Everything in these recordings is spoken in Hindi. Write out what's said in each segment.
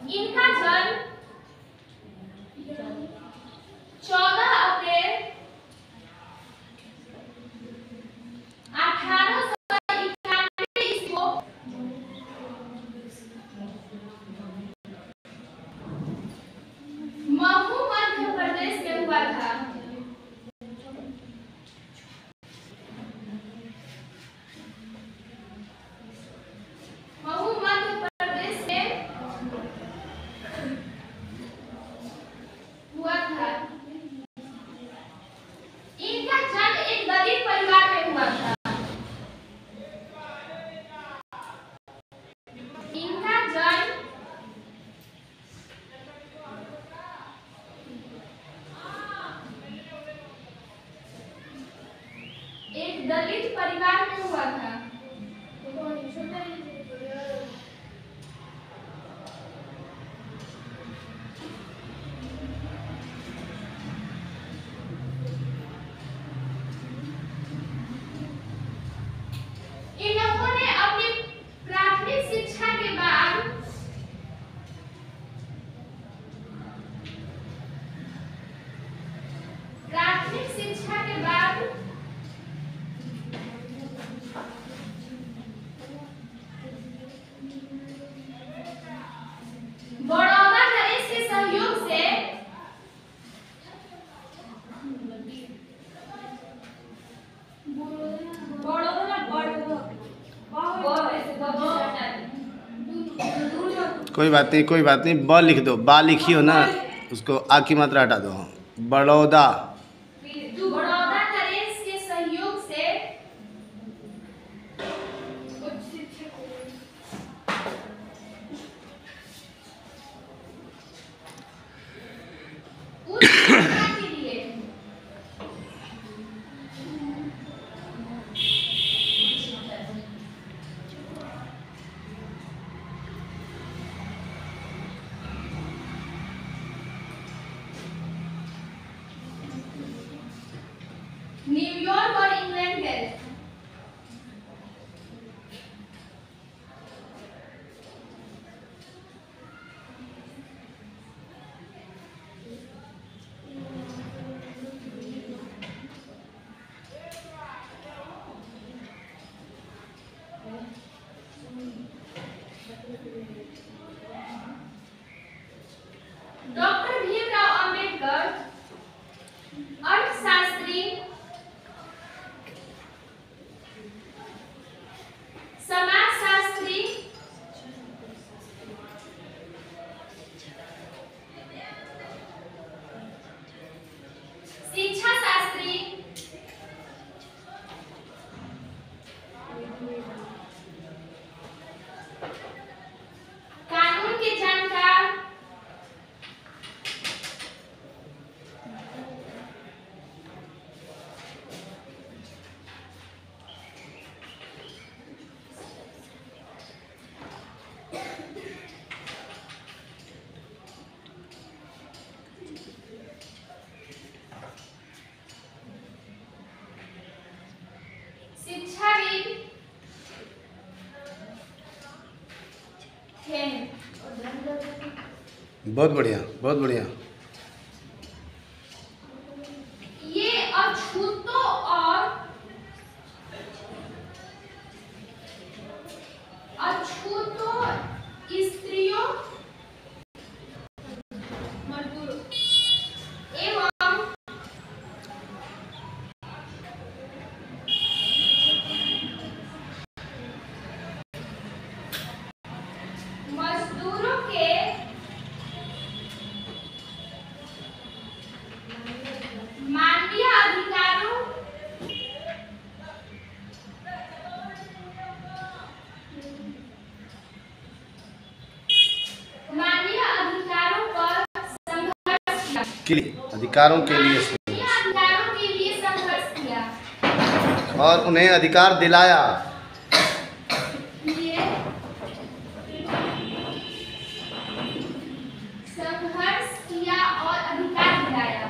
इनका जन्म 14 अप्रैल 1891 ईस्वी को महू मध्य प्रदेश में हुआ था। महू मध्य प्रदेश में हुआ था। इनका जन्म एक दलित परिवार में हुआ था। इनका जन्म एक दलित परिवार में हुआ था। इन्होंने अपनी प्राथमिक शिक्षा के बाद बड़ौदा नरेश के सहयोग से कोई बात नहीं, ब लिख दो, बा लिखी हो ना, उसको आ की मात्रा हटा दो। बड़ौदा नरेश के सहयोग से उच्च शिक्षा के लिए न्यूयॉर्क और इंग्लैंड गए। डॉक्टर भीमराव अंबेडकर अर्थशास्त्री, समाजशास्त्री, शिक्षा शास्त्री, कानून के जानकार, शिक्षाविद थे। बहुत बढ़िया। ये अछूतों और स्त्रियों एवं मजदूरों के मानवीय अधिकारों पर संघर्ष किया। अधिकारों के लिए संघर्ष किया और उन्हें अधिकार दिलाया। संघर्ष किया और अधिकार दिलाया।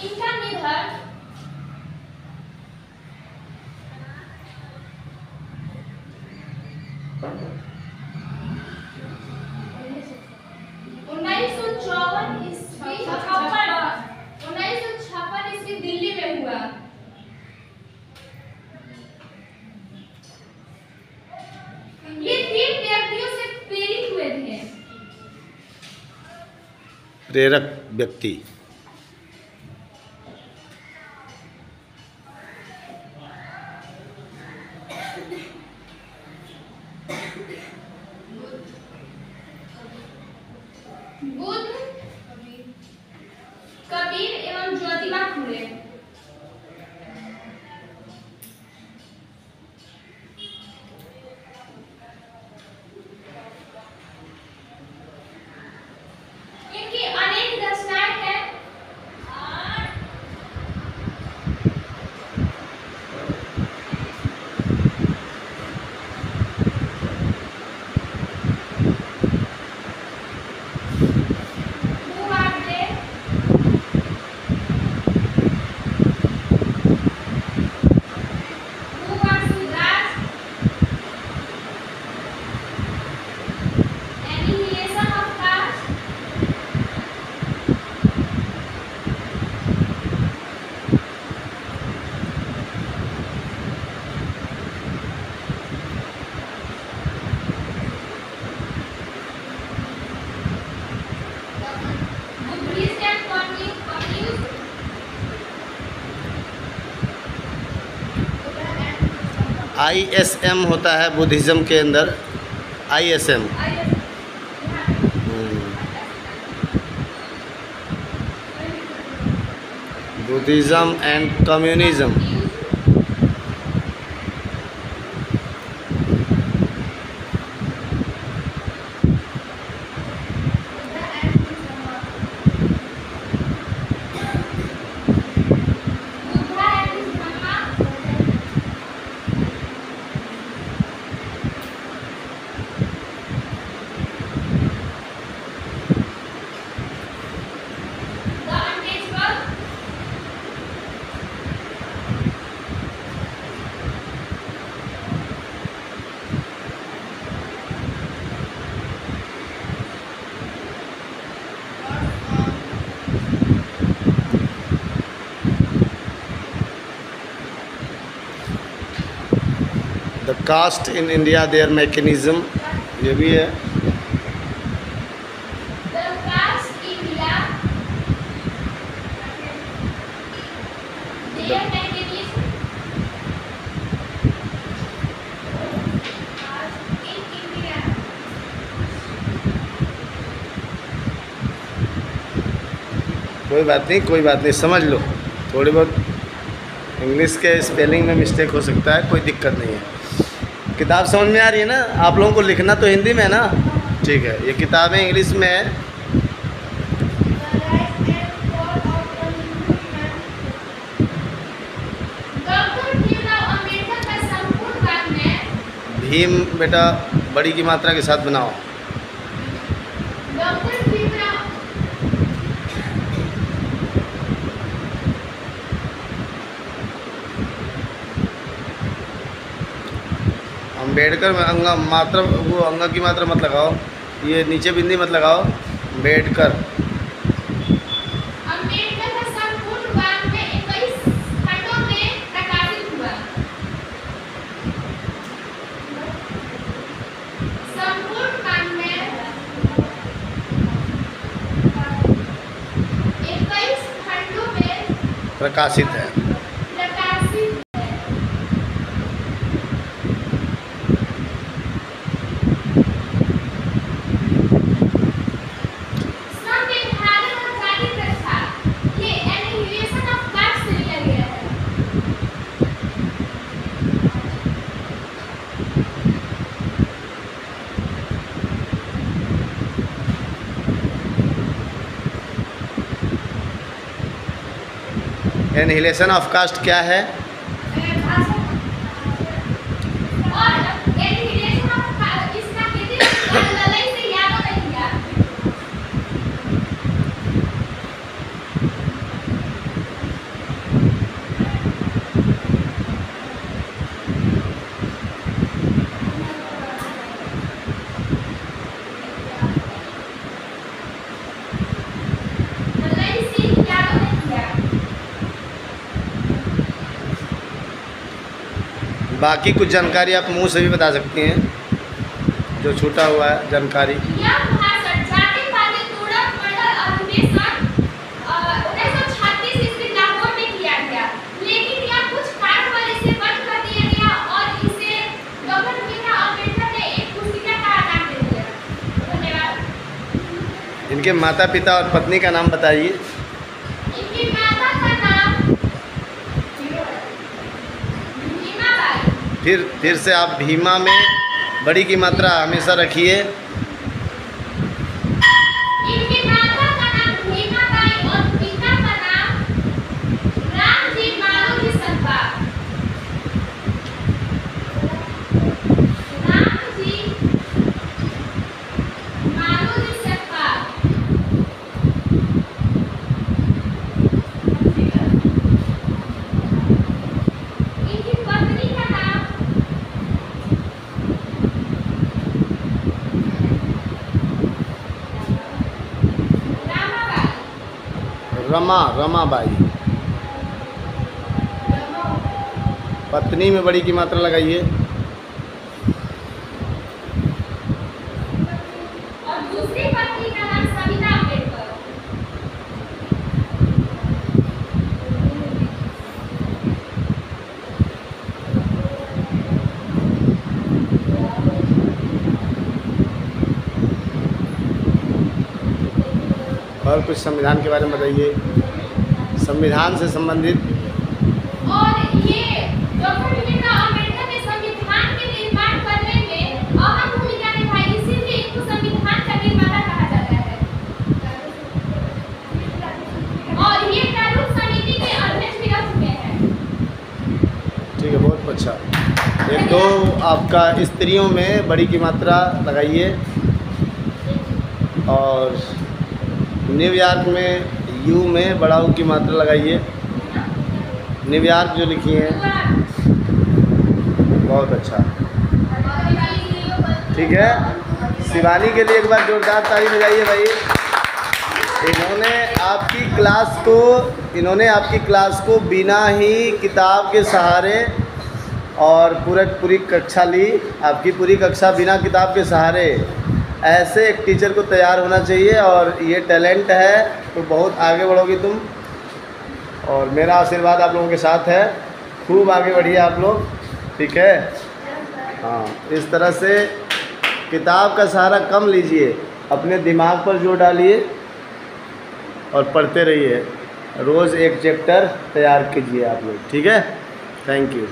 इनका निधन 1956 ईस्वी दिल्ली में हुआ। ये 3 व्यक्तियों से प्रेरित हुए थे। प्रेरक व्यक्ति बुद्ध, कबीर एवं ज्योतिबा फुले। इनकी अनेक रचनाएं हैं। ISM होता है बुद्धिज़्म के अंदर। ISM Buddhism and communism. The caste in India their mechanism, ये भी है। कोई बात नहीं, कोई बात नहीं, समझ लो। थोड़ी बहुत इंग्लिश के स्पेलिंग में मिस्टेक हो सकता है, कोई दिक्कत नहीं है। किताब समझ में आ रही है ना? आप लोगों को लिखना तो हिंदी में है ना? ठीक है, ये किताबें इंग्लिश में है। भीम बेटा बड़ी की मात्रा के साथ बनाओ। अम्बेडकर में अंगा मात्रा, वो अंगा की मात्रा मत लगाओ, ये नीचे बिंदी मत लगाओ। अम्बेडकर का संपूर्ण काव्य 21 खंडों में प्रकाशित हुआ। संपूर्ण काव्य 21 खंडों में प्रकाशित है। एनहिलेशन ऑफ कास्ट क्या है? बाकी कुछ जानकारी आप मुंह से भी बता सकती हैं, जो छूटा हुआ है जानकारी। यह भाषण जाति-पाति तोड़क मंडल अधिवेशन 1936 ईस्वी लाहौर में किया गया, लेकिन यह कुछ कारणवश इसे बंद कर दिया गया और इसे डॉक्टर भीमराव अम्बेडकर ने एक पुस्तिका का नाम दे दिया। धन्यवाद। इनके माता पिता और पत्नी का नाम बताइए। इनकी माता का नाम भीमाबाई। फिर से आप भीमा में बड़ी की मात्रा हमेशा रखिए। इनकी माता का नाम भीमाबाई और पिता का नाम रामजी मालोजी सतपा। रामजी मालोजी सतपा। इनकी पत्नी का नाम रमाबाई। पत्नी में बड़ी की मात्रा लगाइए। और दूसरी पत्नी का नाम सविता अम्बेडकर। और कुछ संविधान के बारे में बताइए, संविधान से संबंधित। और ये डॉक्टर भीमराव अम्बेडकर ने संविधान के निर्माण करने में अहम भूमिका निभाई, इसीलिए इनको संविधान का निर्माता कहा जाता है। और ये प्रारूप समिति के अध्यक्ष भी रह चुके हैं। ठीक है, बहुत अच्छा। एक दो आपका स्त्रियों में बड़ी की मात्रा लगाइए। और न्यूयॉर्क में यू में बड़ा ऊ की मात्रा लगाइए। न्यूयॉर्क जो लिखी है, बहुत अच्छा। ठीक है, शिवानी के लिए एक बार जोरदार ताली बजाइए भाई। इन्होंने आपकी क्लास को बिना ही किताब के सहारे और पूरी कक्षा ली। आपकी पूरी कक्षा बिना किताब के सहारे। ऐसे एक टीचर को तैयार होना चाहिए, और ये टैलेंट है तो बहुत आगे बढ़ोगी तुम। और मेरा आशीर्वाद आप लोगों के साथ है, खूब आगे बढ़िए आप लोग। ठीक है, हाँ, इस तरह से किताब का सहारा कम लीजिए, अपने दिमाग पर जोर डालिए और पढ़ते रहिए। रोज़ एक चैप्टर तैयार कीजिए आप लोग। ठीक है, थैंक यू।